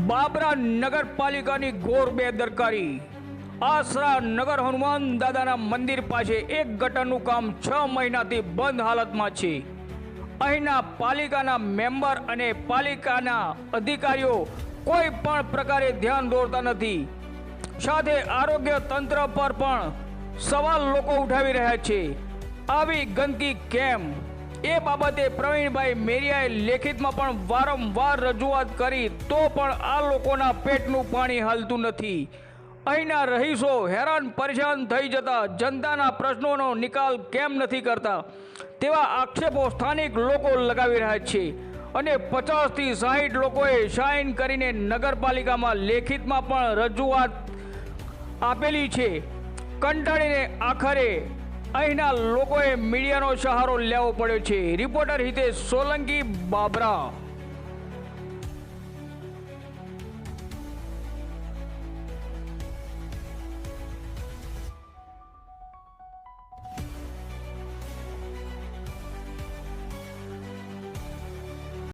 બાબરા નગરપાલિકાની ઘોર બેદરકારી। આસરા નગર હનુમાન દાદાના મંદિર પાસે એક ગટરનું કામ 6 મહિનાથી બંધ હાલતમાં છે। અહીંના પાલિકાના મેમ્બર અને પાલિકાના અધિકારીઓ કોઈ પણ પ્રકારે ધ્યાન દોરતા નથી। સાથે આરોગ્ય તંત્ર પર પણ સવાલ લોકો ઉઠાવી રહ્યા છે। આવી ગંદકી કેમ એ બાબતે પ્રવીણભાઈ મેરિયાએ લેખિતમાં પણ વારંવાર રજૂઆત કરી તો પણ આ લોકોના પેટનું પાણી હાલતું નથી। અહીંના રહીશો હેરાન પરેશાન થઈ જતા જનતાના પ્રશ્નોનો નિકાલ કેમ નથી કરતા તેવા આક્ષેપો સ્થાનિક લોકો લગાવી રહ્યા છે અને 50 થી 60 લોકોએ સાઇન કરીને નગરપાલિકામાં લેખિતમાં પણ રજૂઆત આપેલી છે। કંટાળીને આખરે અહીંના લોકોએ મીડિયાનો સહારો લેવો પડ્યો છે। રિપોર્ટર હિતેશ સોલંકી, બાબરા।